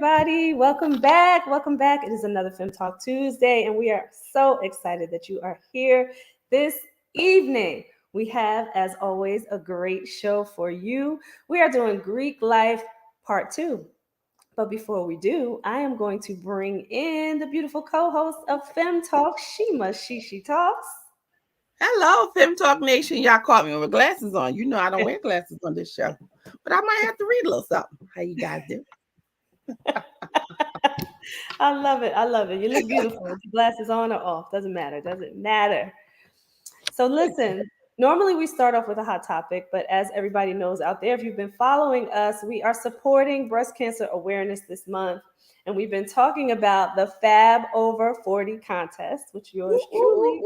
everybody. Welcome back. Welcome back. It is another FEM Talk Tuesday, and we are so excited that you are here this evening. We have, as always, a great show for you. We are doing Greek life part 2. But before we do, I am going to bring in the beautiful co-host of FEM Talk, Shima Shishi Talks. Hello, FEM Talk Nation. Y'all caught me with glasses on. You know I don't wear glasses on this show, but I might have to read a little something. How you guys do? I love it. I love it. You look beautiful with your glasses on or off. Doesn't matter. Doesn't matter. So listen, normally we start off with a hot topic, but as everybody knows out there, if you've been following us, we are supporting breast cancer awareness this month. And we've been talking about the Fab Over 40 contest, which yours truly.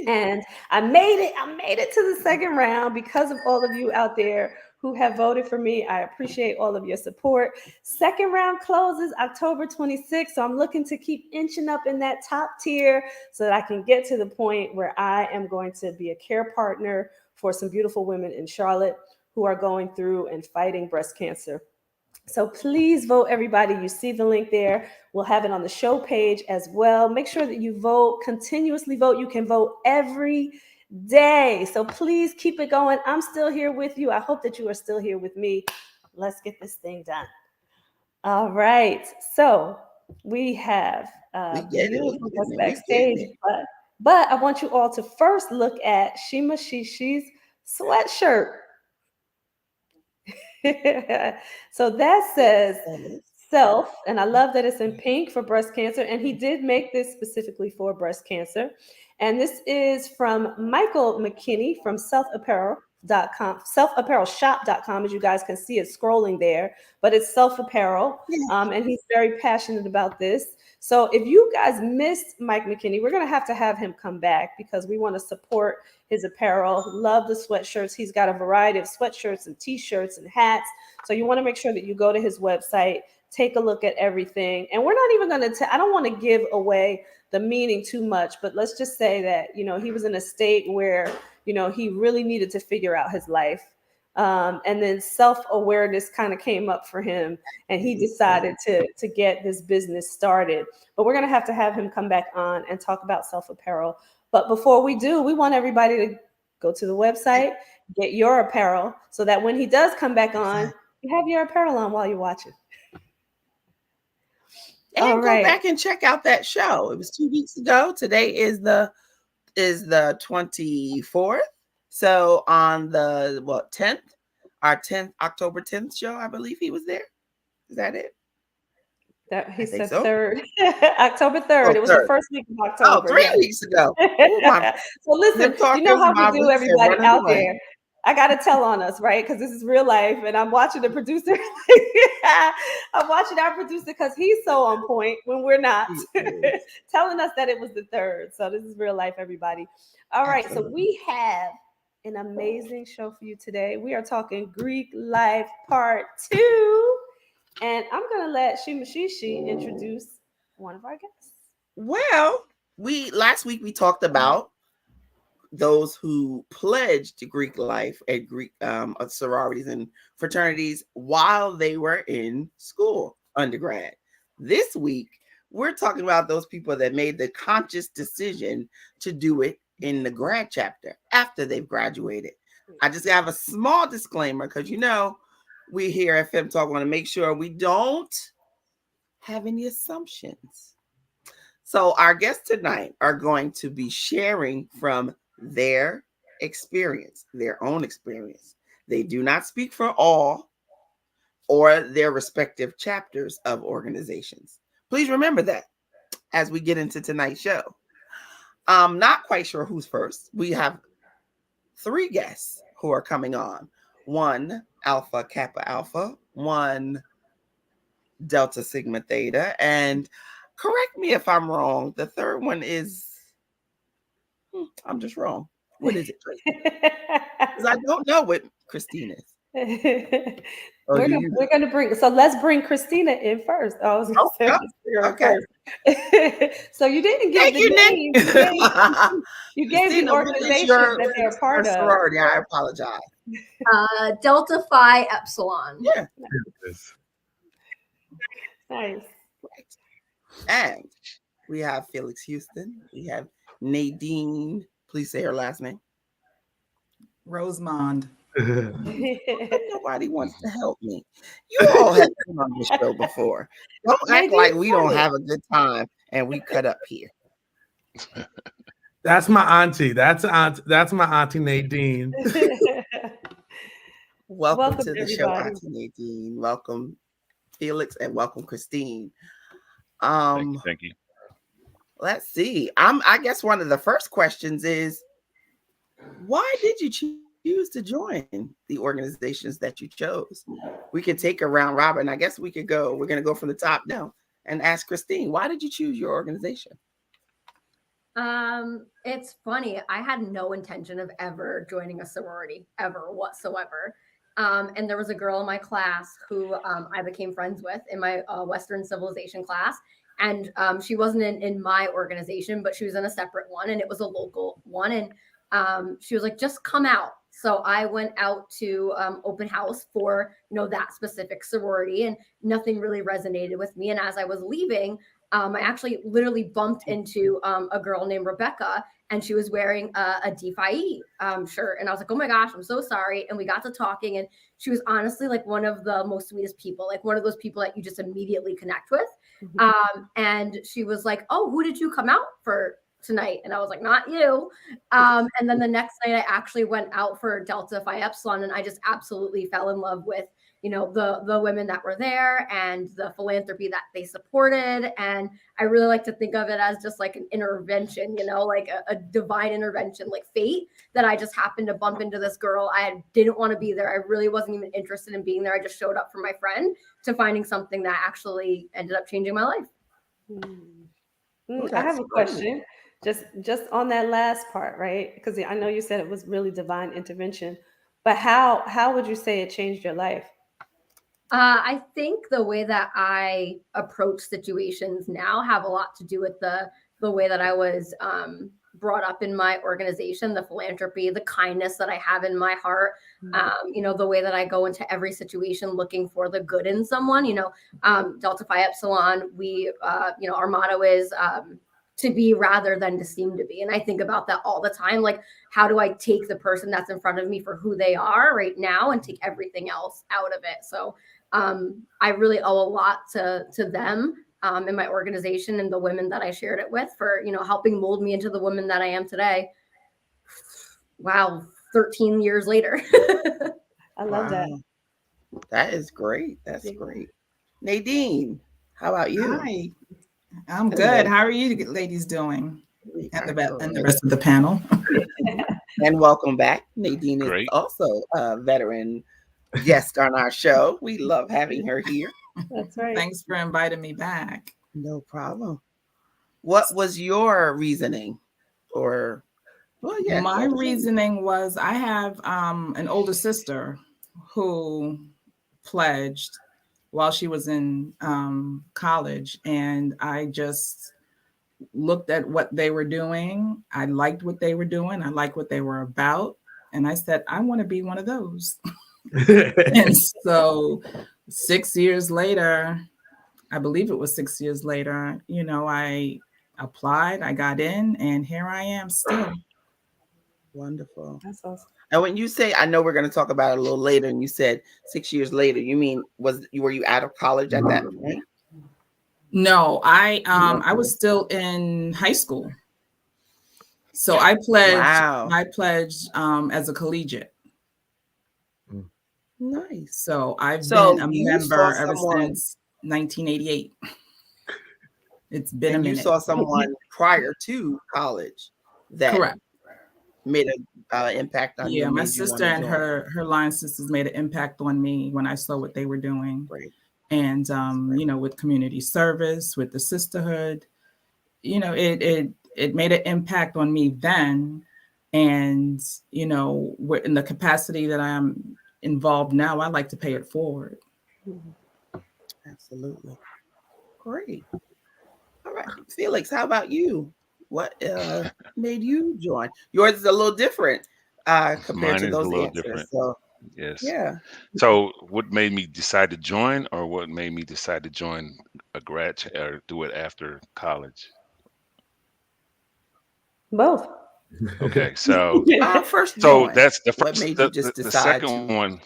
And I made it to the second round because of all of you out there who have voted for me. I appreciate all of your support. Second round closes October 26th. So I'm looking to keep inching up in that top tier so that I can get to the point where I am going to be a care partner for some beautiful women in Charlotte who are going through and fighting breast cancer. So please vote, everybody. You see the link there. We'll have it on the show page as well. Make sure that you vote, continuously vote. You can vote every day. So please keep it going. I'm still here with you. I hope that you are still here with me. Let's get this thing done. All right. So we have beautiful guests backstage, but I want you all to first look at Shima Shishi's sweatshirt. So that says self, and I love that it's in pink for breast cancer. And he did make this specifically for breast cancer. And this is from Michael McKinney from selfapparelshop.com. As you guys can see, it's scrolling there, but it's self apparel. And he's very passionate about this. So if you guys missed Mike McKinney, we're going to have him come back because we want to support his apparel. Love the sweatshirts. He's got a variety of sweatshirts and t-shirts and hats. So you want to make sure that you go to his website, take a look at everything. And we're not even going to, I don't want to give away the meaning too much, but let's just say that, he was in a state where, he really needed to figure out his life. And then self-awareness kind of came up for him and he decided to get this business started. But we're going to have him come back on and talk about self-apparel. But before we do, we want everybody to go to the website, get your apparel so that when he does come back on, you have your apparel on while you're watching. And go back and check out that show. It was 2 weeks ago. Today is the 24th. So on the 10th, our October 10th show, I believe he was there. Is that it? That he said so. 3rd, October 3rd. It was 3rd. The first week of October. 3 weeks ago. So listen, you know how we do, everybody out there. I got to tell on us, right? Because this is real life, and I'm watching the producer. I'm watching our producer because he's so on point when we're not, telling us that it was the 3rd. So this is real life, everybody. All right, Absolutely. So we have an amazing show for you today. We are talking Greek life part 2. And I'm going to let Shima Shishi introduce one of our guests. Well, last week we talked about those who pledged to Greek life at Greek sororities and fraternities while they were in school, undergrad. This week, we're talking about those people that made the conscious decision to do it in the grad chapter after they've graduated. I just have a small disclaimer because, we here at FEM Talk want to make sure we don't have any assumptions. So our guests tonight are going to be sharing from their experience, their own experience. They do not speak for all or their respective chapters of organizations. Please remember that as we get into tonight's show. I'm not quite sure who's first. We have 3 guests who are coming on. 1 Alpha Kappa Alpha, 1 Delta Sigma Theta, and correct me if I'm wrong, the 3rd one is, I'm just wrong. What is it? Because I don't know what Christina is. We're gonna bring. So let's bring Christina in first. I was gonna say okay. So you didn't give the name. You gave the organization that they're part of. Sorority. I apologize. Delta Phi Epsilon. Yeah. Nice. Right. And we have Phelix Houston. We have Nadine. Please say her last name. Rosemond. But nobody wants to help me. You all have been on this show before. Don't act like we don't have a good time and we cut up here. That's my auntie. That's my auntie Nadine. Welcome to the show, Auntie Nadine. Welcome, Phelix, and welcome, Christine. Thank you. Let's see. I guess one of the first questions is, why did you choose to join the organizations that you chose? We could take a round robin. I guess we're going to go from the top down and ask Christine, why did you choose your organization? It's funny. I had no intention of ever joining a sorority ever whatsoever. And there was a girl in my class who I became friends with in my Western Civilization class. And she wasn't in my organization, but she was in a separate one, and it was a local one. And she was like, just come out. So I went out to open house for, that specific sorority, and nothing really resonated with me. And as I was leaving, I actually literally bumped into a girl named Rebecca, and she was wearing a DeFi shirt. And I was like, oh my gosh, I'm so sorry. And we got to talking, and she was honestly like one of the most sweetest people, like one of those people that you just immediately connect with. Mm-hmm. And she was like, oh, who did you come out for tonight? And I was like, not you. And then the next night I actually went out for Delta Phi Epsilon, and I just absolutely fell in love with the women that were there and the philanthropy that they supported. And I really like to think of it as just like an intervention, like a divine intervention, like fate, that I just happened to bump into this girl. I didn't want to be there. I really wasn't even interested in being there. I just showed up for my friend, to finding something that actually ended up changing my life. I have a question just on that last part, right? Because I know you said it was really divine intervention, but how would you say it changed your life? I think the way that I approach situations now have a lot to do with the way that I was brought up in my organization, the philanthropy, the kindness that I have in my heart, the way that I go into every situation looking for the good in someone. Delta Phi Epsilon, we, our motto is to be rather than to seem to be. And I think about that all the time. Like, how do I take the person that's in front of me for who they are right now and take everything else out of it? So I really owe a lot to them in my organization and the women that I shared it with for, helping mold me into the woman that I am today. Wow. 13 years later. I love that. That is great. That's great. Nadine, how about you? Hi. I'm good. How are you ladies doing? And the rest of the panel. And welcome back. Nadine is also a veteran guest on our show. We love having her here. That's right. Thanks for inviting me back. No problem. What was your reasoning? My reasoning was, I have an older sister who pledged while she was in college, and I just looked at what they were doing. I liked what they were doing. I liked what they were about. And I said, I want to be one of those. And so 6 years later, I believe it was 6 years later, I applied, I got in, and here I am still. Wonderful. That's awesome. And when you say, I know we're going to talk about it a little later, and you said 6 years later, you mean, were you out of college at that point? No, I was still in high school. So I pledged. Wow. I pledged as a collegiate. Nice. So I've been a member ever since 1988. It's been a minute. You saw someone prior to college that correct made an impact on you. Yeah, my sister and her line sisters made an impact on me when I saw what they were doing. Right. And with community service, with the sisterhood, it made an impact on me then. And we're in the capacity that I'm involved now, I like to pay it forward. Absolutely. Great. All right. Phelix, how about you? What made you join? Yours is a little different compared to those answers. Different. So, yes. Yeah. So what made me decide to join, or what made me decide to join or do it after college? Both. Okay, so First so join. that's the What first. made you just The decide second to? one,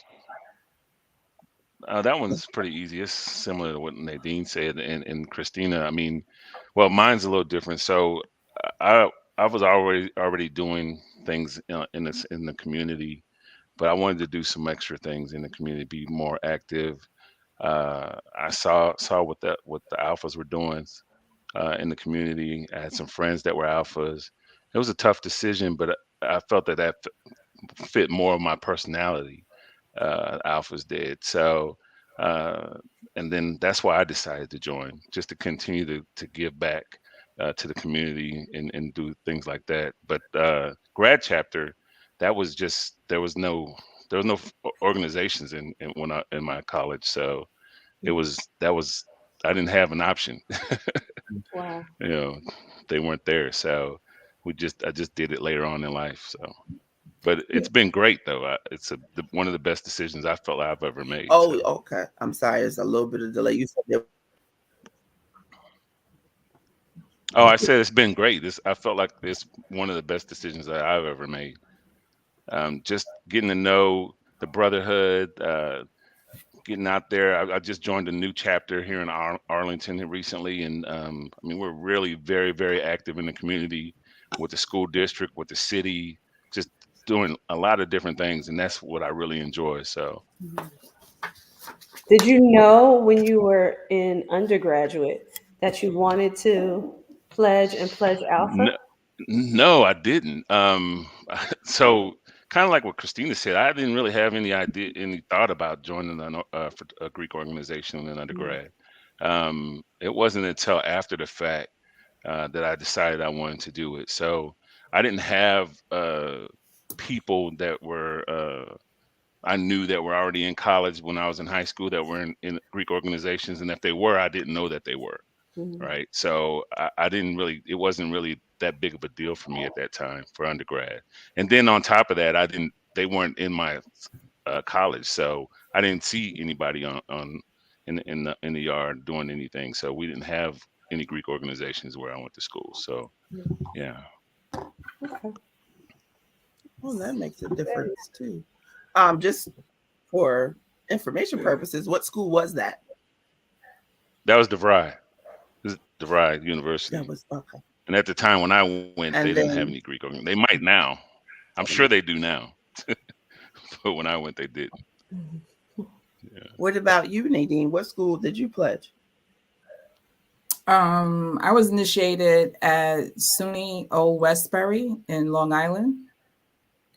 that one's pretty easy. It's similar to what Nadine said and Christina. I mean, well, mine's a little different. So I was already doing things in the community, but I wanted to do some extra things in the community, be more active. I saw what the alphas were doing in the community. I had some friends that were alphas. It was a tough decision, but I felt that fit more of my personality. Alphas did so, uh, and then that's why I decided to join, just to continue to give back to the community and do things like that. But grad chapter, that was just there was no organizations in my college, so that was I didn't have an option. Wow. You know, they weren't there, so I just did it later on in life. So, but it's been great though. One of the best decisions I felt I've ever made. Oh, So. okay. I'm sorry. There's a little bit of delay. You said there. Oh, I said it's been great. I felt like it's one of the best decisions that I've ever made. Just getting to know the brotherhood, getting out there. I just joined a new chapter here in Arlington recently, and I mean we're really very very active in the community, with the school district, with the city, just doing a lot of different things, and that's what I really enjoy. So. Did you know when you were in undergraduate that you wanted to pledge alpha? No, I didn't. So kind of like what Christina said, I didn't really have any thought about joining for a Greek organization in undergrad. It wasn't until after the fact that I decided I wanted to do it. So I didn't have people that were I knew that were already in college when I was in high school that were in Greek organizations, and if they were, I didn't know that they were. Mhm. Right. So I didn't really, it wasn't really that big of a deal for me at that time for undergrad. And then on top of that, they weren't in my college. So I didn't see anybody in the yard doing anything. So we didn't have any Greek organizations where I went to school. So, yeah. Okay. Oh, that makes a difference too. Just for information purposes, what school was that? That was DeVry. This is DeVry University. That was okay. And at the time when I went, And they didn't have then, any Greek organizations. They might now. I'm sure they do now. But when I went, they didn't. Yeah. what about you, Nadine? What school did you pledge? I was initiated at SUNY Old Westbury in Long Island.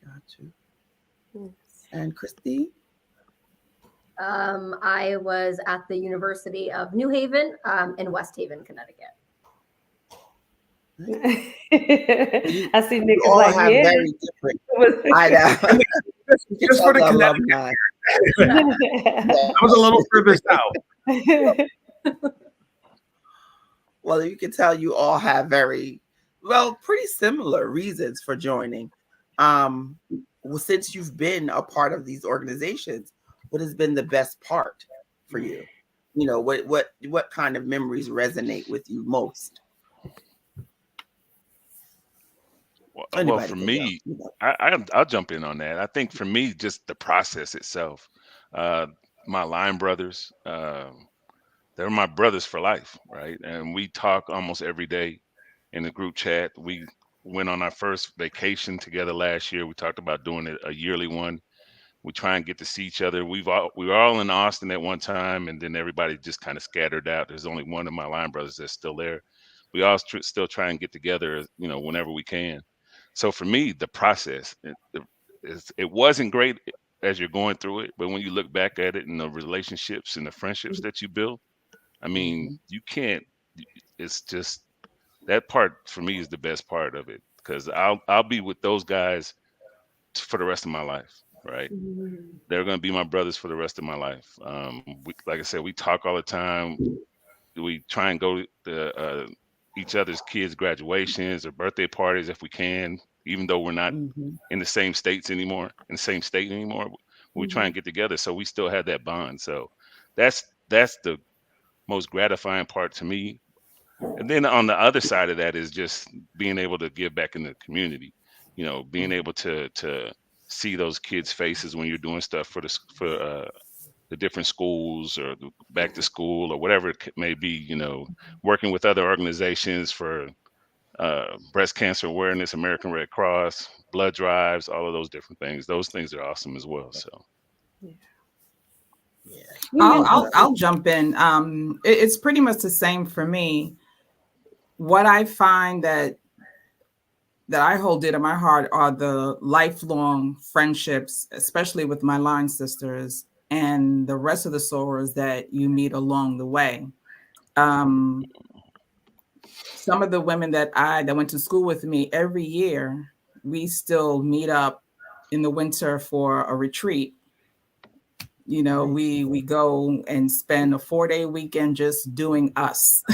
Got you. And Christine? I was at the University of New Haven in West Haven, Connecticut. I see Nick You is all like, have yeah. very different. I know. Just for the Connecticut. alumni. I was a little further south. Well, you can tell you all have pretty similar reasons for joining. Well, since you've been a part of these organizations, what has been the best part for you? You know, what kind of memories resonate with you most? Well, for me, I'll jump in on that. I think for me, just the process itself. My line brothers, they're my brothers for life, right? And we talk almost every day in the group chat. We went on our first vacation together last year. We talked about doing a yearly one. We try and get to see each other. We were all in Austin at one time, and then everybody just kind of scattered out. There's only one of my line brothers that's still there. We all still try and get together, whenever we can. So for me, the process, it wasn't great as you're going through it, but when you look back at it and the relationships and the friendships that you build, I mean, you can't. It's just that part for me is the best part of it, because I'll be with those guys for the rest of my life, right? They're going to be my brothers for the rest of my life. Like I said, we talk all the time. We try and go to each other's kids' graduations or birthday parties if we can, even though we're not in the same state anymore. We try and get together, so we still have that bond. So that's the most gratifying part to me. And then on the other side of that is just being able to give back in the community. Being able to see those kids' faces when you're doing stuff for the different schools or the back to school or whatever it may be. Working with other organizations for breast cancer awareness, American Red Cross, blood drives, all of those different things. Those things are awesome as well. So. I'll jump in. It's pretty much the same for me. What I find that I hold dear to my heart are the lifelong friendships, especially with my line sisters and the rest of the sorors that you meet along the way. Some of the women that went to school with me, every year, we still meet up in the winter for a retreat. We go and spend a 4-day weekend just doing us.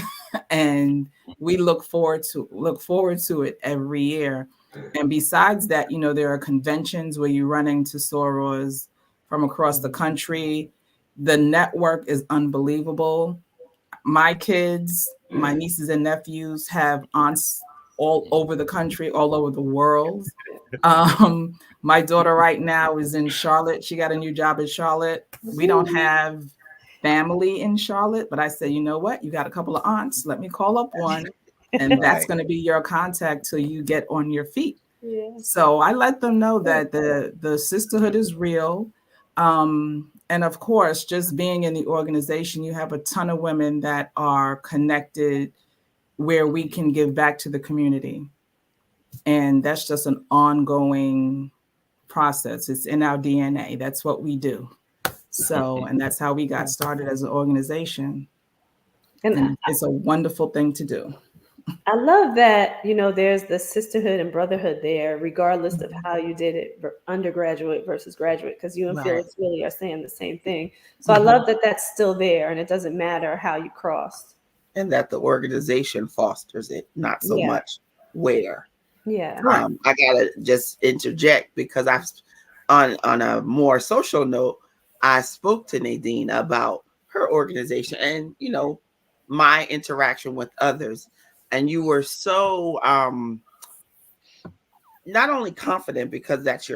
And we look forward to it every year. And besides that, there are conventions where you run into sorors from across the country. The network is unbelievable. My kids, my nieces and nephews have aunts all over the country, all over the world. My daughter right now is in Charlotte. She got a new job in Charlotte. We don't have family in Charlotte, but I said, you know what? You got a couple of aunts. Let me call up one, and that's going to be your contact till you get on your feet. Yeah. So I let them know that the sisterhood is real. And of course, just being in the organization, you have a ton of women that are connected where we can give back to the community. And that's just an ongoing process. It's in our DNA. That's what we do. So, and that's how we got started as an organization. And it's a wonderful thing to do. I love that, there's the sisterhood and brotherhood there, regardless of how you did it, undergraduate versus graduate, because you and Phelix really are saying the same thing. So I love that that's still there and it doesn't matter how you crossed. And that the organization fosters it, not so much where. Yeah. I gotta just interject because on a more social note, I spoke to Nadine about her organization and, my interaction with others. And you were so not only confident because that's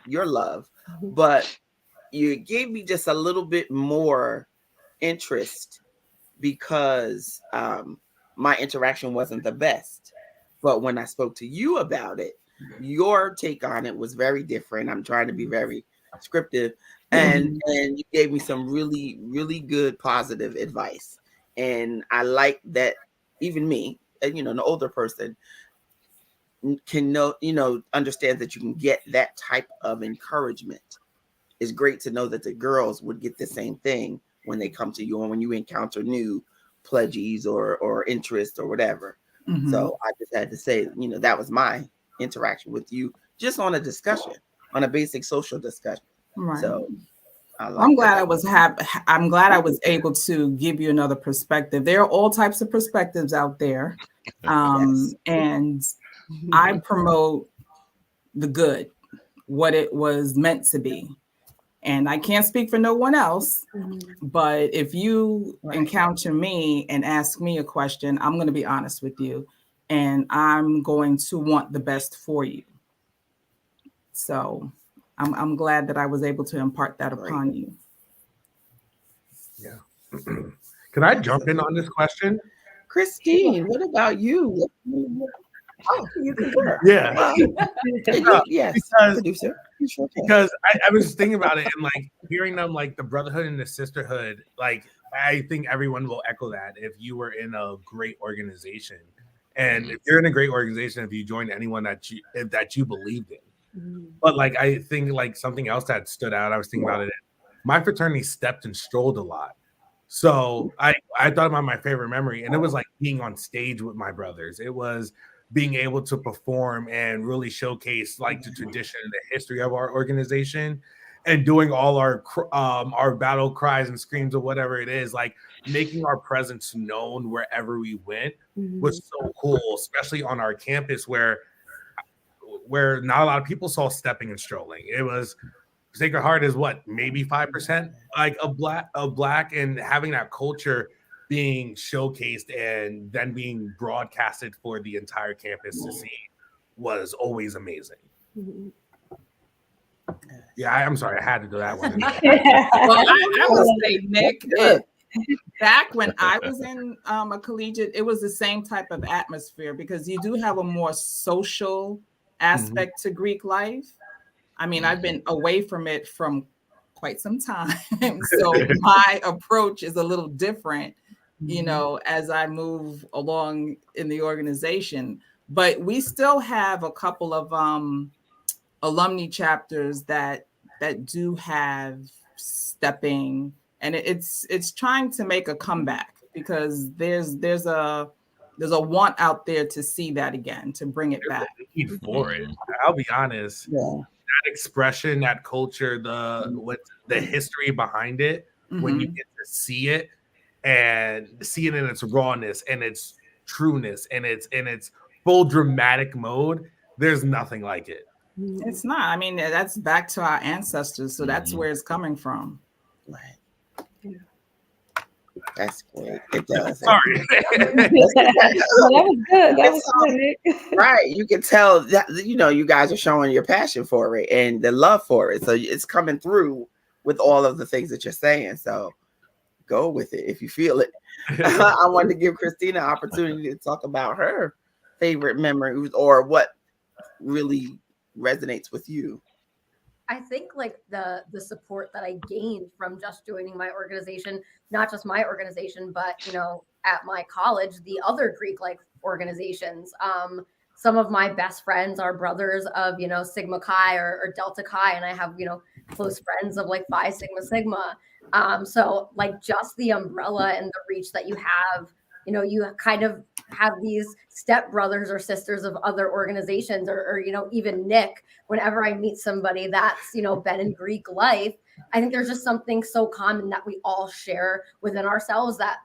your love, but you gave me just a little bit more interest because my interaction wasn't the best. But when I spoke to you about it, your take on it was very different. I'm trying to be very scriptive. And you gave me some really, really good positive advice. And I like that even me, an older person can understand that you can get that type of encouragement. It's great to know that the girls would get the same thing when they come to you and when you encounter new pledges or interest or whatever. So I just had to say, that was my interaction with you, just on a discussion, on a basic social discussion. Right. So I'm glad I was I'm glad I was able to give you another perspective. There are all types of perspectives out there. And I promote the good, what it was meant to be. And I can't speak for no one else, but if you encounter me and ask me a question, I'm going to be honest with you, and I'm going to want the best for you. So I'm glad that I was able to impart that upon you. Yeah. Can I jump in on this question? Christine, what about you? Oh, you can go. Yeah. Yes. Because I was thinking about it and like hearing them, like the brotherhood and the sisterhood, like I think everyone will echo that if you were in a great organization. And if you're in a great organization, if you joined anyone that you believed in. But like I think like something else that stood out, I was thinking about it. My fraternity stepped and strolled a lot. So I thought about my favorite memory, and it was like being on stage with my brothers. It was being able to perform and really showcase like the tradition and the history of our organization, and doing all our battle cries and screams or whatever it is, like making our presence known wherever we went was so cool, especially on our campus where not a lot of people saw stepping and strolling. It was Sacred Heart is what, maybe 5% like a black, and having that culture being showcased and then being broadcasted for the entire campus to see was always amazing. Mm-hmm. Yeah, I'm sorry, I had to do that one. Well, I would say, Nick, back when I was in a collegiate, it was the same type of atmosphere because you do have a more social aspect to Greek life. I mean, I've been away from it from quite some time. So my approach is a little different, you know, as I move along in the organization. But we still have a couple of alumni chapters that do have stepping, and it's trying to make a comeback because there's a want out there to see that again, to bring it back. Need for it. I'll be honest. That expression, that culture, the history behind it, when you get to see it and see it in its rawness and its trueness and its full dramatic mode, there's nothing like it. It's not. I mean, that's back to our ancestors, so that's where it's coming from. Right. That's great. It does. Sorry. That was good. That was good, Nick. Right. You can tell that, you know, you guys are showing your passion for it and the love for it. So it's coming through with all of the things that you're saying. So go with it if you feel it. I wanted to give Christina an opportunity to talk about her favorite memories or what really resonates with you. I think like the support that I gained from just joining my organization, not just my organization, but you know, at my college, the other Greek life organizations. Some of my best friends are brothers of, you know, Sigma Chi or Delta Chi, and I have, you know, close friends of like Phi Sigma Sigma. So like just the umbrella and the reach that you have, you know, you kind of have these step brothers or sisters of other organizations or, you know, even Nick, whenever I meet somebody that's, you know, been in Greek life, I think there's just something so common that we all share within ourselves, that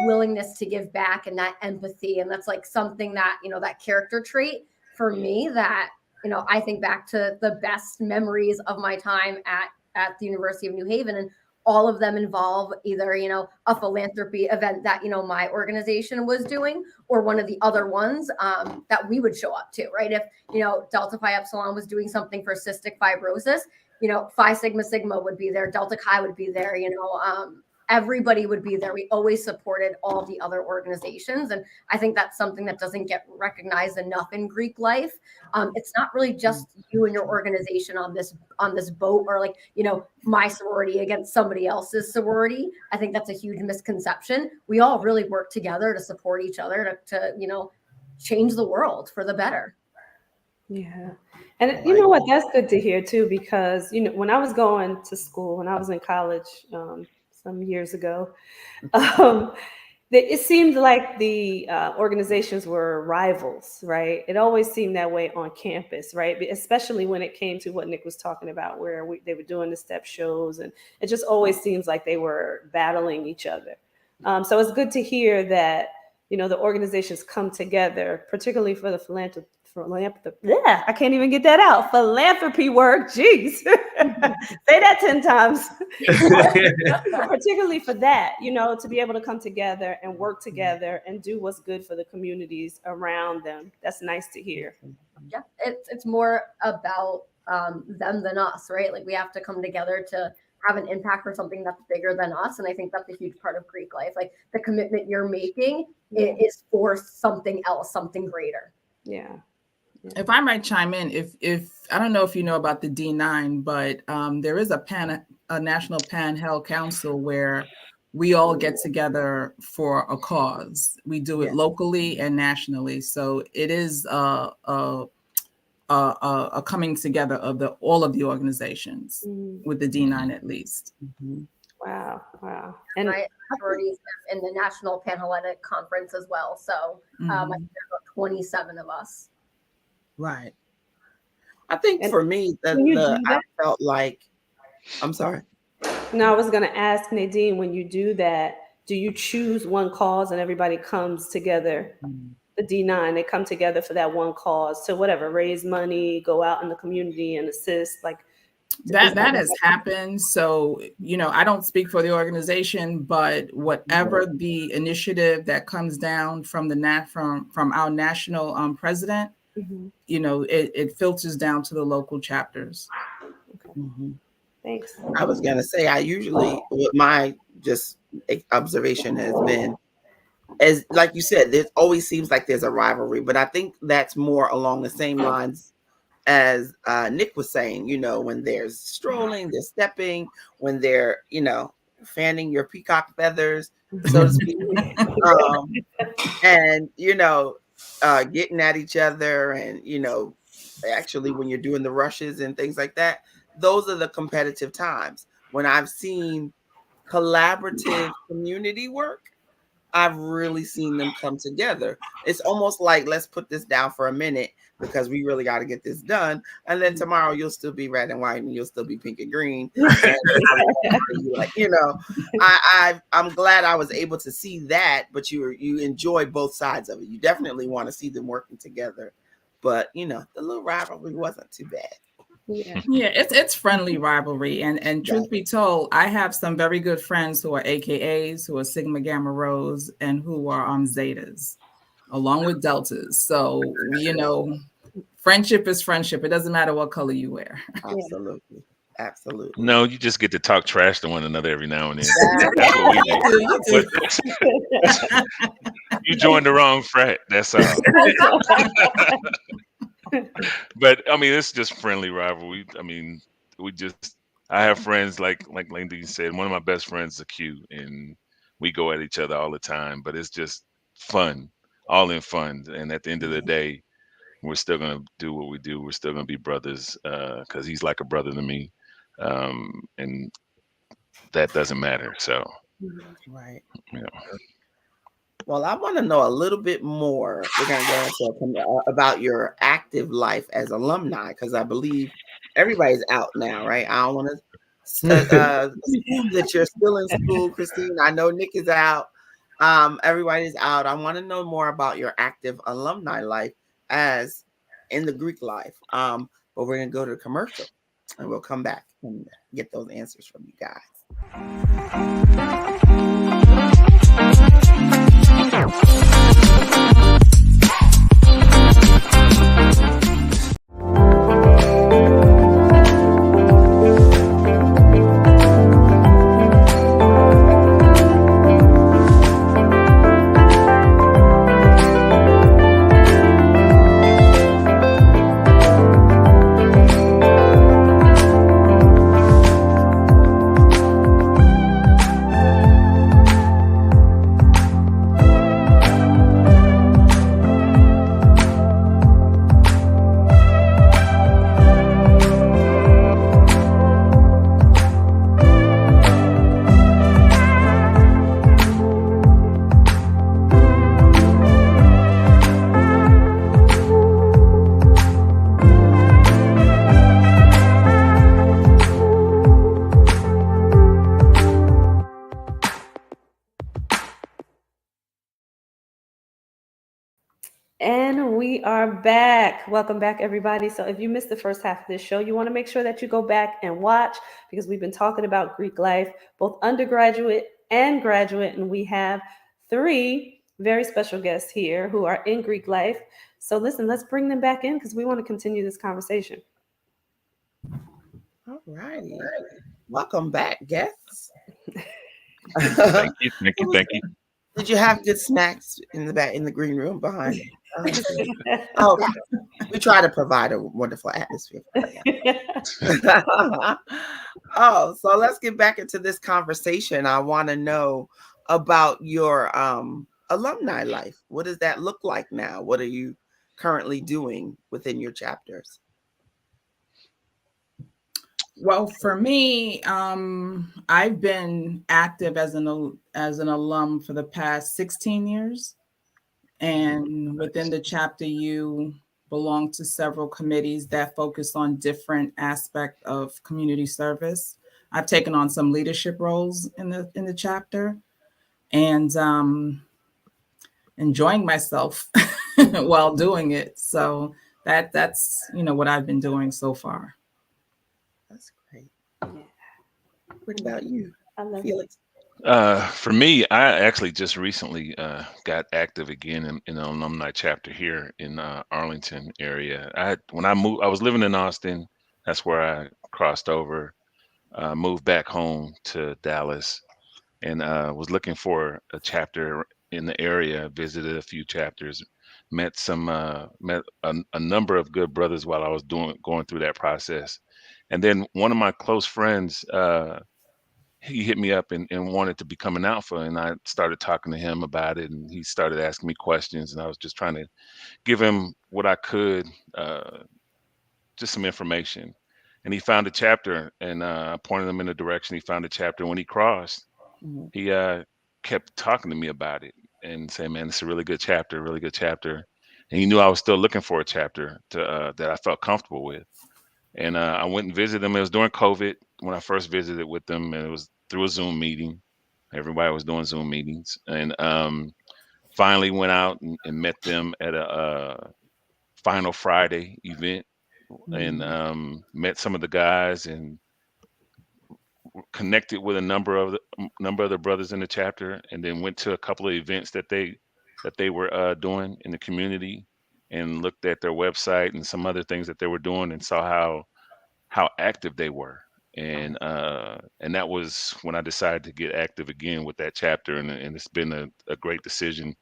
willingness to give back and that empathy. And that's like something that, you know, that character trait for me that, you know, I think back to the best memories of my time at the University of New Haven, and all of them involve either, you know, a philanthropy event that, you know, my organization was doing or one of the other ones that we would show up to, right? If, you know, Delta Phi Epsilon was doing something for cystic fibrosis, you know, Phi Sigma Sigma would be there, Delta Chi would be there, you know, everybody would be there. We always supported all the other organizations. And I think that's something that doesn't get recognized enough in Greek life. It's not really just you and your organization on this boat, or like, you know, my sorority against somebody else's sorority. I think that's a huge misconception. We all really work together to support each other to you know, change the world for the better. Yeah. And you know what, that's good to hear too, because, you know, when I was going to school, when I was in college, some years ago, it seemed like the organizations were rivals, right? It always seemed that way on campus, right? Especially when it came to what Nick was talking about, where they were doing the step shows, and it just always seems like they were battling each other. So it's good to hear that, you know, the organizations come together, particularly for the philanthropy. Yeah, I can't even get that out. Philanthropy work. Jeez. Say that 10 times. Particularly for that, you know, to be able to come together and work together and do what's good for the communities around them. That's nice to hear. Yeah, it's more about them than us, right? Like we have to come together to have an impact for something that's bigger than us. And I think that's a huge part of Greek life. Like the commitment you're making is for something else, something greater. Yeah. If I might chime in, if I don't know if you know about the D9, but there is a national Pan-Hel Council where we all get together for a cause. We do it locally and nationally, so it is a coming together of all of the organizations with the D9 at least. Wow. And my sorority is in the National Panhellenic Conference as well. So I think there's about 27 of us. Right. I think for me, I felt like, I'm sorry. No, I was going to ask Nadine, when you do that, do you choose one cause and everybody comes together? The D9, they come together for that one cause to whatever, raise money, go out in the community and assist. Like, That has happened. So, I don't speak for the organization, but whatever the initiative that comes down from from our national president, it filters down to the local chapters. Okay. Thanks. I was gonna say, I usually, what my just observation has been, as like you said, there always seems like there's a rivalry, but I think that's more along the same lines as Nick was saying, when there's strolling, they're stepping, when they're, fanning your peacock feathers, so to speak, and, getting at each other, and, actually when you're doing the rushes and things like that, those are the competitive times. When I've seen collaborative community work, I've really seen them come together. It's almost like, let's put this down for a minute because we really got to get this done. And then tomorrow you'll still be red and white and you'll still be pink and green. And I'm glad I was able to see that, but you enjoy both sides of it. You definitely want to see them working together. But, the little rivalry wasn't too bad. Yeah, it's friendly rivalry, and truth be told, I have some very good friends who are AKAs, who are Sigma Gamma Rhos, and who are Zetas, along with Deltas. So friendship is friendship. It doesn't matter what color you wear. Absolutely. No, you just get to talk trash to one another every now and then. That's what we do. You joined the wrong frat. That's all. But I mean, it's just friendly rivalry. I mean, I have friends like Lindy said. One of my best friends is a Q, and we go at each other all the time. But it's just fun, all in fun. And at the end of the day, we're still gonna do what we do. We're still gonna be brothers because he's like a brother to me, and that doesn't matter. So, right. Well, I want to know a little bit more. We're going to go into about your active life as alumni, because I believe everybody's out now, right? I don't want to that you're still in school, Christine. I know Nick is out. Everybody's out. I want to know more about your active alumni life as in the Greek life. But we're going to go to the commercial, and we'll come back and get those answers from you guys. And we are back. Welcome back, everybody. So if you missed the first half of this show, you want to make sure that you go back and watch, because we've been talking about Greek life, both undergraduate and graduate. And we have 3 very special guests here who are in Greek life. So listen, let's bring them back in because we want to continue this conversation. All righty. Welcome back, guests. Thank you. Did you have good snacks in the green room behind? Oh, we try to provide a wonderful atmosphere. Oh, so let's get back into this conversation. I want to know about your alumni life. What does that look like now? What are you currently doing within your chapters? Well, for me, I've been active as an alum for the past 16 years. And within the chapter, you belong to several committees that focus on different aspects of community service. I've taken on some leadership roles in the chapter, and enjoying myself while doing it. So that's what I've been doing so far. That's What about you, I love it. Felix? For me, I actually just recently got active again in an alumni chapter here in Arlington area. When I moved, I was living in Austin. That's where I crossed over, moved back home to Dallas, and was looking for a chapter in the area. Visited a few chapters, met a number of good brothers while I was going through that process, and then one of my close friends. He hit me up and wanted to become an alpha, and I started talking to him about it, and he started asking me questions, and I was just trying to give him what I could, uh, just some information. And he found a chapter, and I pointed him in the direction. He found a chapter. When he crossed, Mhm. he kept talking to me about it and saying, "Man, it's a really good chapter, really good chapter." And he knew I was still looking for a chapter that I felt comfortable with. And I went and visited them. It was during COVID when I first visited with them, and it was through a Zoom meeting. Everybody was doing Zoom meetings, and finally went out and met them at a Final Friday event, and Mhm. met some of the guys and connected with a number of the brothers in the chapter, and then went to a couple of events that they were doing in the community, and looked at their website and some other things that they were doing, and saw how active they were. And that was when I decided to get active again with that chapter, and it's been a great decision.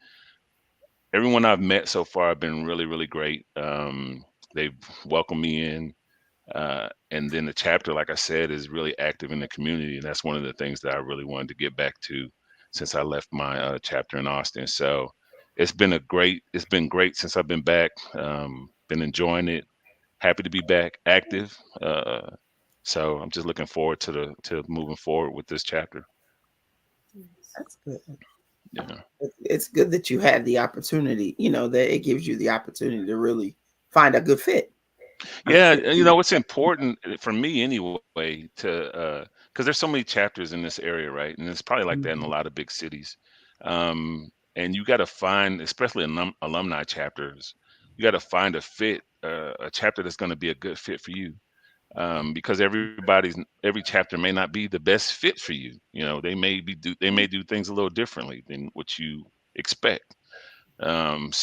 Everyone I've met so far have been really, really great. They've welcomed me in. And then the chapter, like I said, is really active in the community. And that's one of the things that I really wanted to get back to since I left my chapter in Austin. So it's been great since I've been back. Been enjoying it. Happy to be back active. So I'm just looking forward to moving forward with this chapter. That's good. Yeah. It's good that you had the opportunity, that it gives you the opportunity to really find a good fit. Yeah, it's important for me anyway because there's so many chapters in this area, right? And it's probably like that in a Mhm. lot of big cities. And you got to find, especially alumni chapters, you got to find a chapter that's going to be a good fit for you. Because every chapter may not be the best fit for you. They may do things a little differently than what you expect. And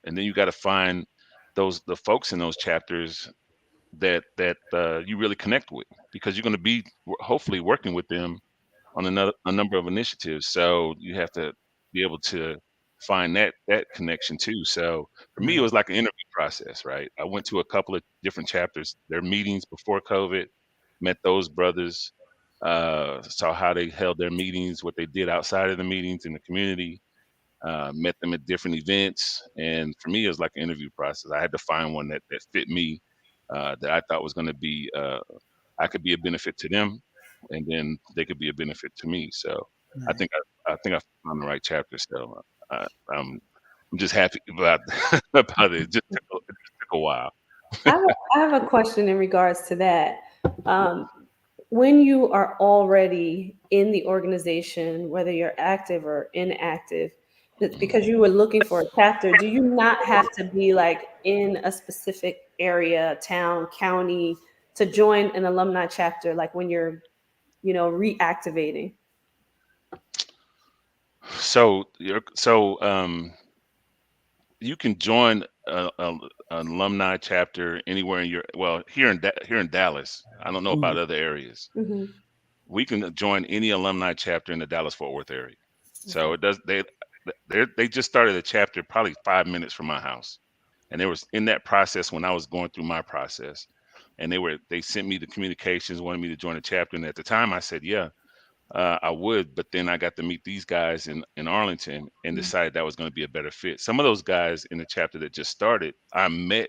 then you got to find the folks in those chapters that you really connect with, because you're going to be hopefully working with them on a number of initiatives. So you have to be able to find that connection too. So for me, it Right. was like an interview process, right? I went to a couple of different chapters, their meetings before COVID, met those brothers, saw how they held their meetings, what they did outside of the meetings in the community, met them at different events. And for me, it was like an interview process. I had to find one that fit me, that I thought was going to be, I could be a benefit to them, and then they could be a benefit to me. So I Right. think I think I found the right chapter. So I, I'm I'm just happy about about it. It just took a while. I have a question in regards to that. Um, when you are already in the organization, whether you're active or inactive, it's Mhm. because you were looking for a chapter. Do you not have to be like in a specific area, town, county to join an alumni chapter? Like when you're, reactivating. So you can join an alumni chapter anywhere in here in Dallas. I don't know about Mhm. other areas. Hmm. We can join any alumni chapter in the Dallas Fort Worth area. So Okay. it does they just started a chapter probably 5 minutes from my house, and they was in that process when I was going through my process, and they sent me the communications, wanted me to join a chapter, and at the time I said yeah, I would, but then I got to meet these guys in Arlington and decided that was going to be a better fit. Some of those guys in the chapter that just started, I met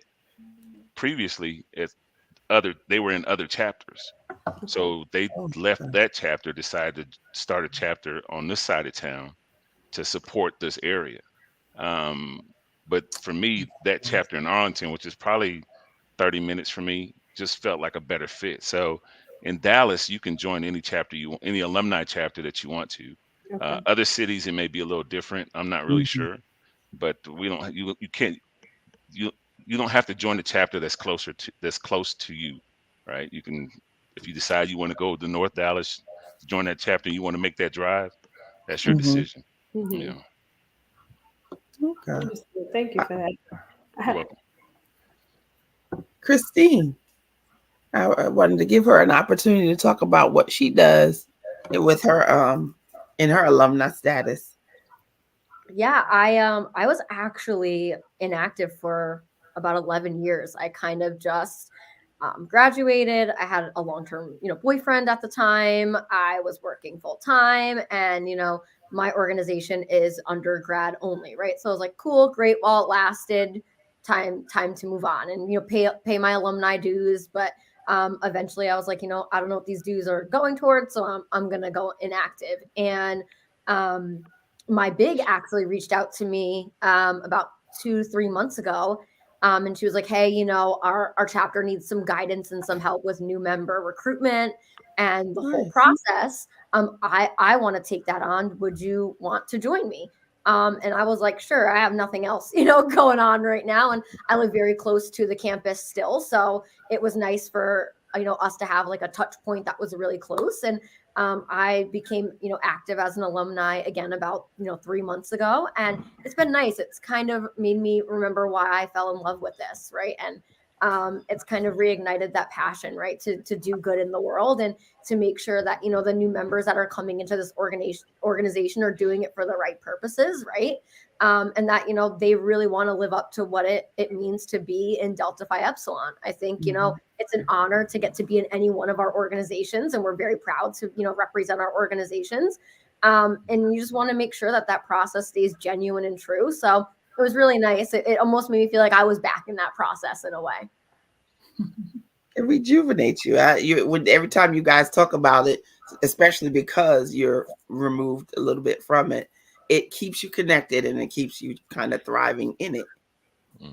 previously at they were in other chapters. Okay. So they Oh, left okay. that chapter, decided to start a chapter on this side of town to support this area. Um, but for me, that chapter in Arlington, which is probably 30 minutes for me, just felt like a better fit. So in Dallas, you can join any chapter any alumni chapter that you want to. Okay. Other cities, it may be a little different. I'm not really Mhm. sure, but we don't. You can't. You you don't have to join the chapter that's close to you, right? You can. if you decide you want to go to North Dallas, join that chapter, you want to make that drive, that's your decision. You know. Okay. Thank you for that. You're welcome. Christine, I wanted to give her an opportunity to talk about what she does with her in her alumni status. Yeah, I was actually inactive for about 11 years. I kind of just graduated. I had a long-term, boyfriend at the time. I was working full time, and my organization is undergrad only, right? So I was like, cool, great, while it lasted. Time to move on and pay my alumni dues. But eventually, I was like, I don't know what these dues are going towards, so I'm gonna go inactive. And my big actually reached out to me about 2-3 months ago. And she was like, hey, our chapter needs some guidance and some help with new member recruitment and the whole process. I want to take that on. Would you want to join me? And I was like, sure, I have nothing else, going on right now. And I live very close to the campus still. So it was nice for, us to have like a touch point that was really close. And I became, active as an alumni again about, 3 months ago. And it's been nice. It's kind of made me remember why I fell in love with this, right? And it's kind of reignited that passion, right, to do good in the world and to make sure that, the new members that are coming into this organization are doing it for the right purposes, right? And that, they really want to live up to what it means to be in Delta Phi Epsilon. I think, it's an honor to get to be in any one of our organizations, and we're very proud to, represent our organizations. And you just want to make sure that process stays genuine and true. So it was really nice. It almost made me feel like I was back in that process in a way. It rejuvenates you. Every time you guys talk about it, especially because you're removed a little bit from it, it keeps you connected and it keeps you kind of thriving in it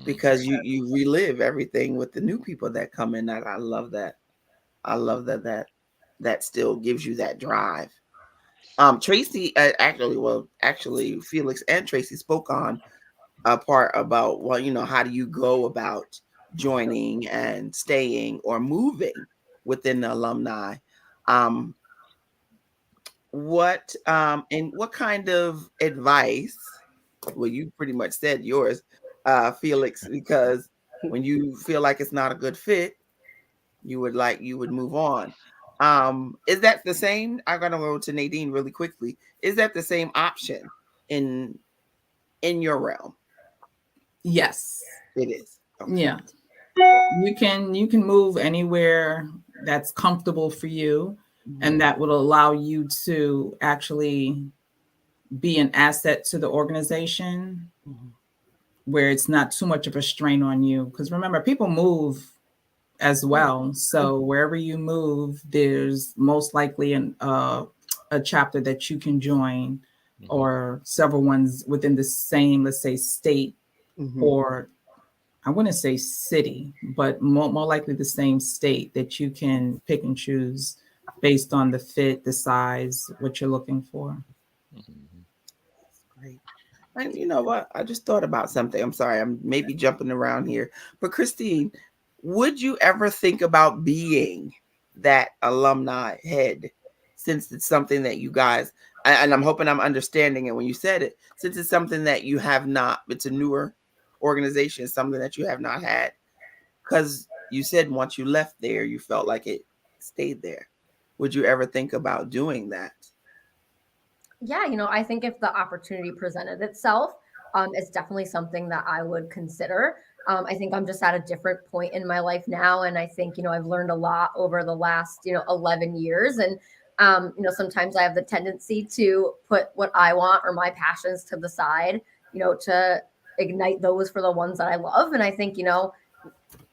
because you relive everything with the new people that come in. I love that. I love that still gives you that drive. Tracy, actually, Phelix and Tracy spoke on a part about, how do you go about joining and staying or moving within the alumni? What kind of advice? Well, you pretty much said yours, Phelix, because when you feel like it's not a good fit, you would move on. Is that the same? I'm gonna go to Nadine really quickly. Is that the same option in your realm? Yes, it is. Okay. Yeah, you can move anywhere that's comfortable for you, and that will allow you to actually be an asset to the organization, where it's not too much of a strain on you. Because remember, people move as well. So wherever you move, there's most likely a chapter that you can join, or several ones within the same, let's say, state, or I wouldn't say city, but more likely the same state that you can pick and choose based on the fit, the size, what you're looking for. That's great. And you know what? I just thought about something. I'm sorry, I'm maybe jumping around here. But Christine, would you ever think about being that alumni head, since it's something that you guys, and I'm hoping I'm understanding it when you said it, since it's something that you have not, it's a newer organization, it's something that you have not had, because you said once you left there, you felt like it stayed there. Would you ever think about doing that? Yeah, I think if the opportunity presented itself, it's definitely something that I would consider. I think I'm just at a different point in my life now. And I think, I've learned a lot over the last, 11 years. And, sometimes I have the tendency to put what I want or my passions to the side, to ignite those for the ones that I love. And I think,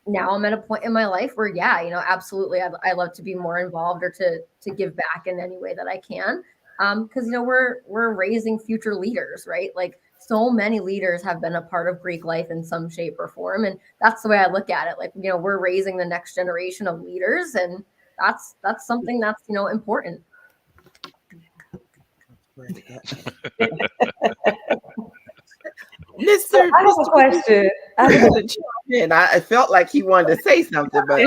now I'm at a point in my life where, absolutely, I love to be more involved or to give back in any way that I can. Because, we're raising future leaders, right? Like, so many leaders have been a part of Greek life in some shape or form. And that's the way I look at it. Like, we're raising the next generation of leaders, and that's something that's, important. So I have a question. I felt like he wanted to say something, but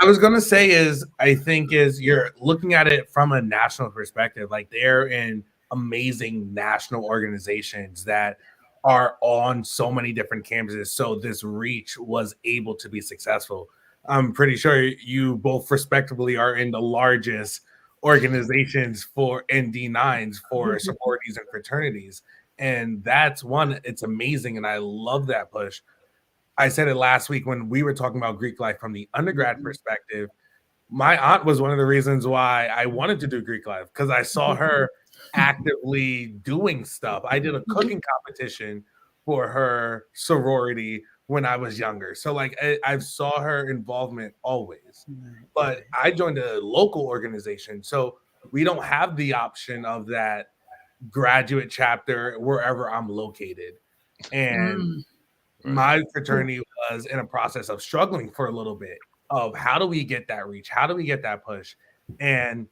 I was gonna say is I think is you're looking at it from a national perspective. Like they're in amazing national organizations that are on so many different campuses. So this reach was able to be successful. I'm pretty sure you both respectively are in the largest organizations for ND9s for sororities and fraternities. And that's one, it's amazing. And I love that push. I said it last week when we were talking about Greek life from the undergrad perspective. My aunt was one of the reasons why I wanted to do Greek life because I saw her actively doing stuff. I did a cooking competition for her sorority when I was younger. So like I saw her involvement always. But I joined a local organization. So we don't have the option of that graduate chapter wherever I'm located. And my fraternity was in a process of struggling for a little bit of how do we get that reach? How do we get that push? And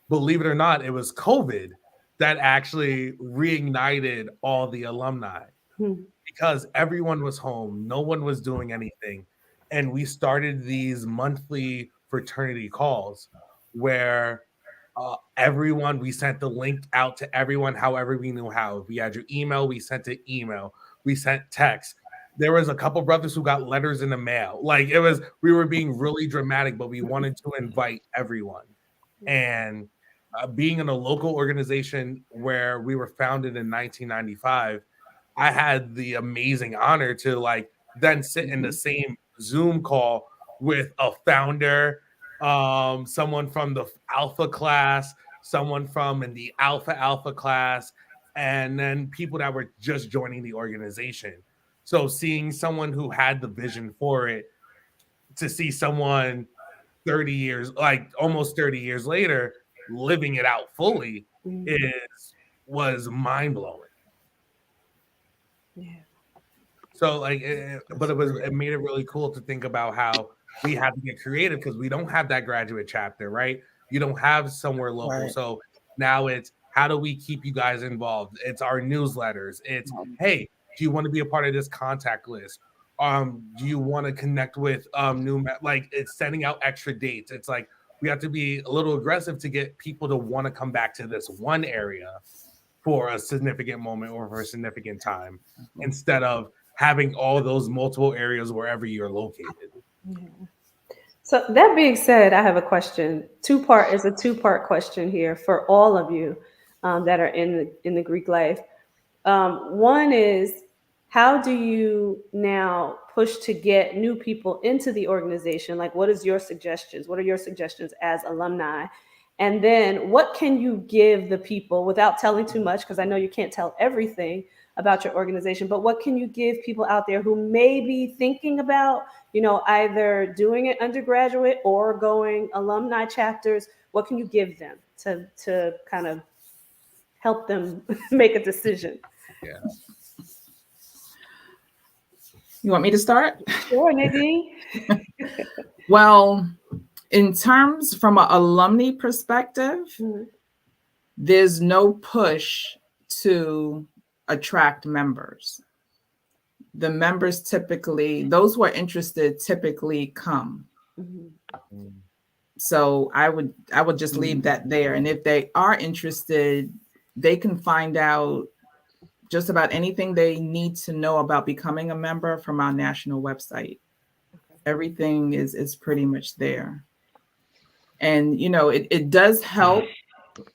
believe it or not, it was COVID that actually reignited all the alumni because everyone was home. No one was doing anything. And we started these monthly fraternity calls where everyone, we sent the link out to everyone, however we knew how. If we had your email, we sent an email, we sent text. There was a couple brothers who got letters in the mail. Like it was, we were being really dramatic, but we wanted to invite everyone. And being in a local organization where we were founded in 1995, I had the amazing honor to like then sit in the same Zoom call with a founder, someone from the alpha class, someone from in the alpha class, and then people that were just joining the organization. So seeing someone who had the vision for it, to see someone 30 years, like almost 30 years later, living it out fully was mind blowing. Yeah. So like, it made it really cool to think about how we have to get creative because we don't have that graduate chapter, right? You don't have somewhere local. Right. So now it's how do we keep you guys involved? It's our newsletters. It's hey, do you want to be a part of this contact list? Do you want to connect with like it's sending out extra dates? It's like we have to be a little aggressive to get people to want to come back to this one area for a significant moment or for a significant time instead of having all those multiple areas wherever you're located. Yeah. So that being said, I have a question. It's a two-part question here for all of you that are in the Greek life. One is, how do you now push to get new people into the organization? Like, what is your suggestions? What are your suggestions as alumni? And then what can you give the people without telling too much? Because I know you can't tell everything about your organization, but what can you give people out there who may be thinking about, either doing it undergraduate or going alumni chapters? What can you give them to kind of help them make a decision? Yeah. You want me to start? Sure, Nadine. Well, in terms from an alumni perspective, there's no push to attract members. The members typically, those who are interested typically come. So I would just leave that there. And if they are interested, they can find out just about anything they need to know about becoming a member from our national website. Everything is pretty much there. And, it does help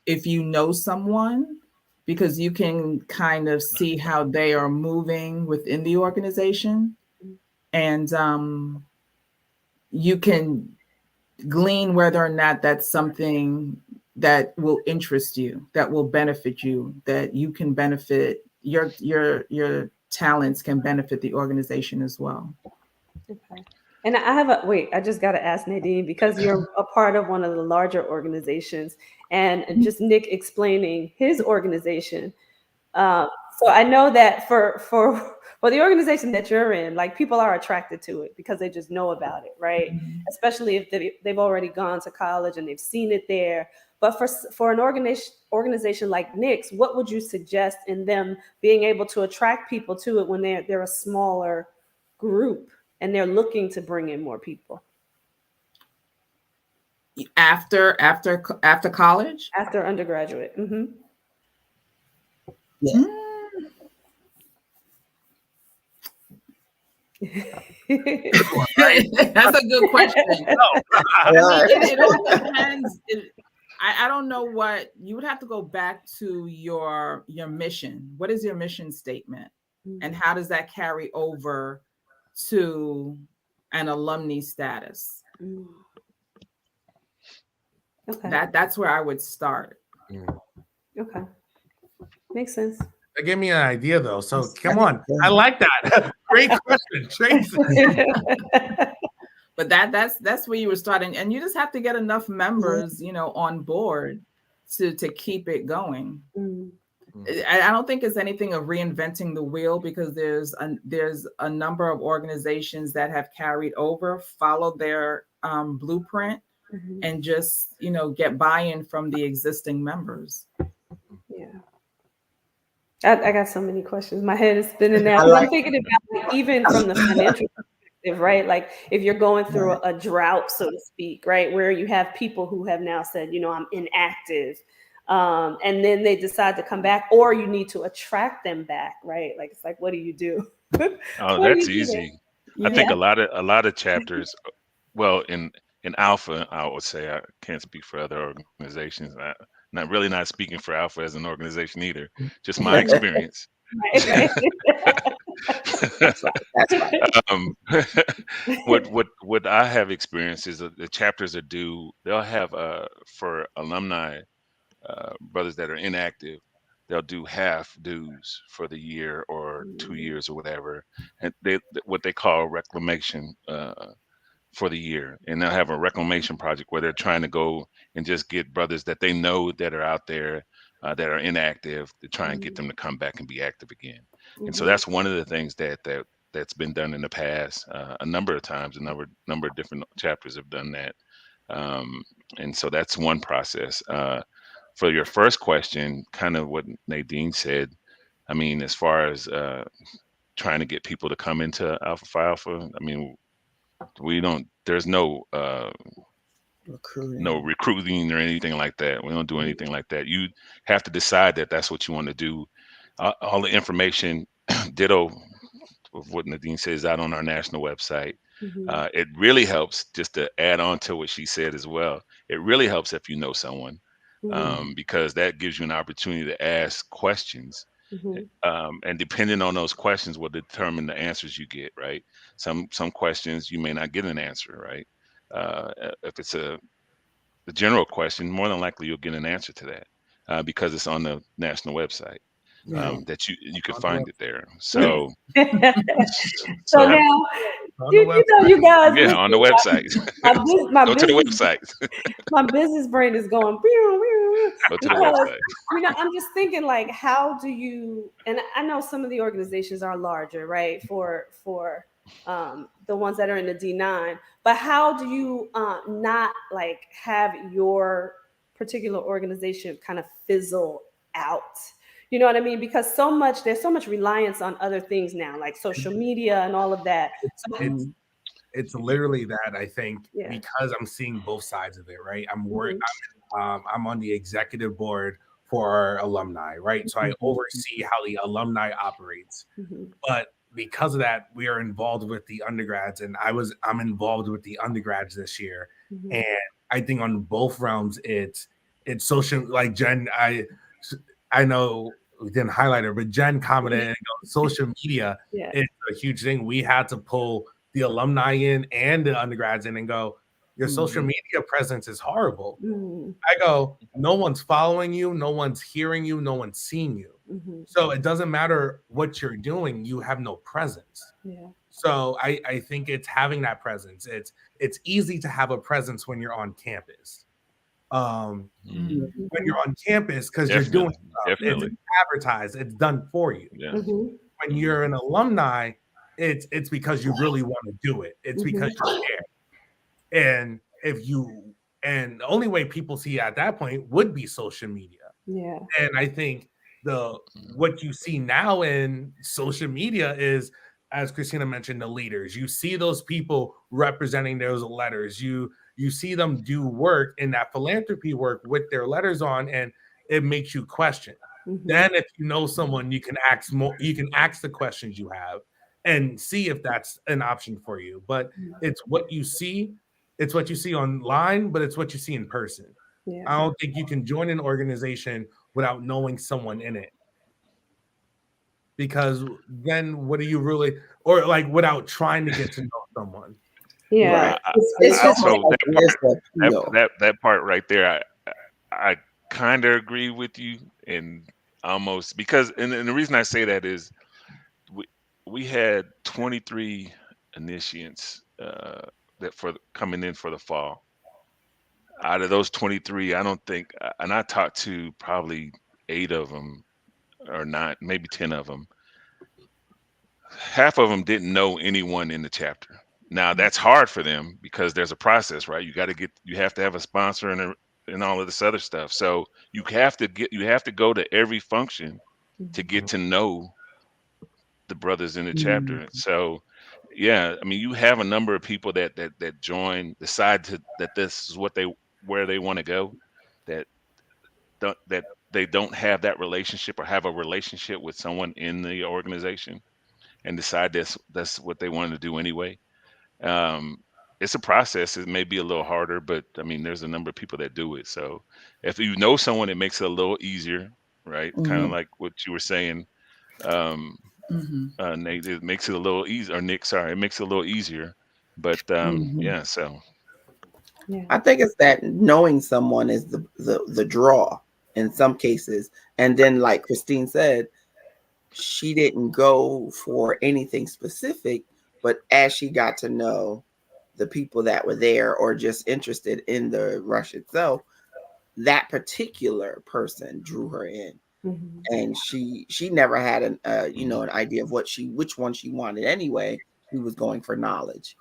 if you know someone, because you can kind of see how they are moving within the organization. And you can glean whether or not that's something that will interest you, that will benefit you, that you can benefit, your talents can benefit the organization as well. Okay. And I just got to ask Nadine, because you're a part of one of the larger organizations, and just Nick explaining his organization. So I know that for the organization that you're in, like, people are attracted to it because they just know about it, right? Especially if they've already gone to college and they've seen it there. But for an organization like Nick's, what would you suggest in them being able to attract people to it when they're a smaller group and they're looking to bring in more people? After college? After undergraduate. Yeah. That's a good question. I mean, it all depends. I don't know what you would have to go back to your mission. What is your mission statement, and how does that carry over to an alumni status? Okay. That's where I would start. Okay, makes sense. That gave me an idea, though. So come on, I like that. Great question, Tracy. But that's where you were starting, and you just have to get enough members, on board to keep it going. I don't think it's anything of reinventing the wheel, because there's a number of organizations that have carried over, followed their blueprint, and just get buy-in from the existing members. Yeah. I got so many questions. My head is spinning now. I'm thinking about even from the financial perspective, right? Like if you're going through a drought, so to speak, right, where you have people who have now said, I'm inactive, and then they decide to come back, or you need to attract them back, right? Like it's like, what do you do? Oh, that's easy. I think a lot of chapters. Well, in Alpha, I would say, I can't speak for other organizations. Not speaking for Alpha as an organization either. Just my experience. That's right. What I have experienced is the chapters are due. They'll have for alumni brothers that are inactive, they'll do half dues for the year or 2 years or whatever, and what they call reclamation for the year, and they'll have a reclamation project where they're trying to go and just get brothers that they know that are out there that are inactive, to try and get them to come back and be active again. And so that's one of the things that's been done in the past a number of times. A number of different chapters have done that, and so that's one process. For your first question, kind of what Nadine said, I mean, as far as trying to get people to come into Alpha Phi Alpha, I mean, there's no recruiting or anything like that. We don't do anything like that. You have to decide that that's what you want to do. All the information, ditto of what Nadine says, out on our national website. It really helps, just to add on to what she said as well. It really helps if you know someone, because that gives you an opportunity to ask questions. And depending on those questions will determine the answers you get, right? Some questions you may not get an answer, right? If it's the general question, more than likely you'll get an answer to that because it's on the national website. That you can find it there. So so now you guys on the website. Go to the website. My business brain is going. Go to the website. I'm just thinking, like, how do you? And I know some of the organizations are larger, right? For the ones that are in the D9, but how do you not like have your particular organization kind of fizzle out? You know what I mean? Because there's so much reliance on other things now, like social media and all of that. So it's literally that, I think, because I'm seeing both sides of it, right? I'm on the executive board for our alumni, right? So I oversee how the alumni operates. But because of that, we are involved with the undergrads, and I'm involved with the undergrads this year. And I think on both realms, it's social, like Jen, I know we didn't highlight her, but Jen commented, and social media is a huge thing. We had to pull the alumni in and the undergrads in and go, your social media presence is horrible. I go, no one's following you, no one's hearing you, no one's seeing you. So it doesn't matter what you're doing, you have no presence. So I think it's having that presence. It's easy to have a presence when you're on campus. When you're on campus, because you're doing stuff. It's advertised, it's done for you. When you're an alumni, it's because you really want to do it. It's because you're there. And the only way people see you at that point would be social media. And I think what you see now in social media is as Christina mentioned, the leaders. You see those people representing those letters. You see them do work in that philanthropy work with their letters on, and it makes you question. Mm-hmm. Then if you know someone, you can ask more, you can ask the questions you have and see if that's an option for you. But it's what you see, it's what you see online, but it's what you see in person. Yeah. I don't think you can join an organization without knowing someone in it. Because then what do you really, or like without trying to get to know someone? Yeah. Right. That part right there, I kind of agree with you, and almost because, and the reason I say that is we had 23 initiates that for coming in for the fall. Out of those 23, I don't think, and I talked to probably 8 of them or 9, maybe 10 of them. Half of them didn't know anyone in the chapter. Now that's hard for them because there's a process, right? You have to have a sponsor and all of this other stuff. So you have to go to every function to get to know the brothers in the chapter. So yeah, I mean, you have a number of people that decide that this is where they want to go, that they don't have that relationship or have a relationship with someone in the organization, and decide that's what they wanted to do anyway. It's a process. It may be a little harder, but I mean, there's a number of people that do it. So if you know someone, it makes it a little easier, right? Kind of like what you were saying. Nate, it makes it a little easier. Or Nick, sorry, it makes it a little easier. But yeah, so I think it's that knowing someone is the draw in some cases, and then like Christine said, she didn't go for anything specific, but as she got to know the people that were there or just interested in the rush itself, that particular person drew her in. Mm-hmm. And she never had an idea of which one she wanted anyway. She was going for knowledge.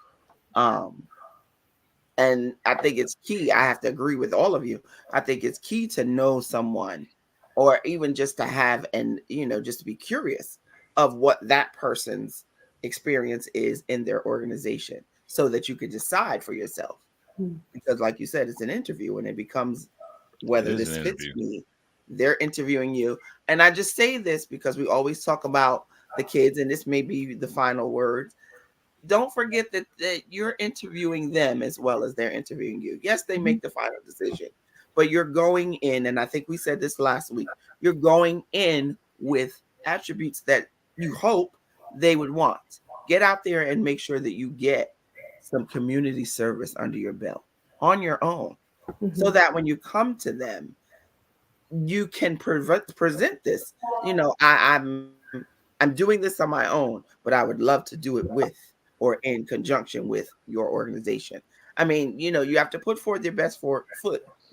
And I think it's key. I have to agree with all of you. I think it's key to know someone, or even just to have just to be curious of what that person's experience is in their organization, so that you could decide for yourself. Because like you said, it's an interview, and it becomes whether this fits me. They're interviewing you. And I just say this because we always talk about the kids, and this may be the final words. Don't forget that you're interviewing them as well as they're interviewing you. Yes, they make the final decision, but you're going in, and I think we said this last week, you're going in with attributes that you hope they would want. Get out there and make sure that you get some community service under your belt on your own, so that when you come to them, you can present this. I'm doing this on my own, but I would love to do it with or in conjunction with your organization. I mean, you have to put forth your best foot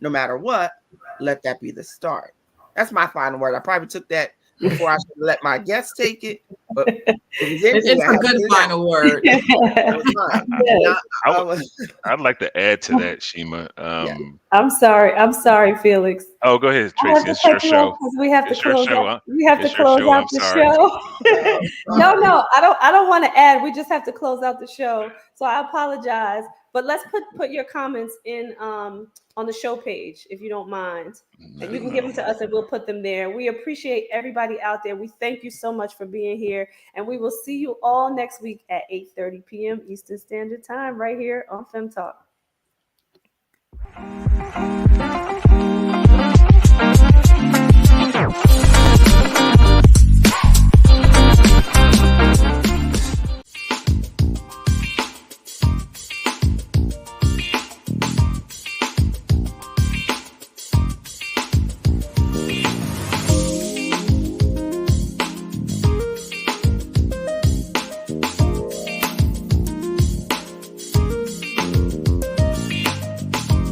no matter what. Let that be the start. That's my final word. I probably took that before I should let my guests take it, but it's a good final word. I'd like to add to that, Shima. I'm sorry, Felix. Oh, go ahead, Tracy. It's your show. We have to close out. We have to close out the show. No, I don't want to add. We just have to close out the show. So I apologize. But let's put your comments in on the show page, if you don't mind. And you can give them to us and we'll put them there. We appreciate everybody out there. We thank you so much for being here. And we will see you all next week at 8:30 p.m. Eastern Standard Time right here on FEM Talk.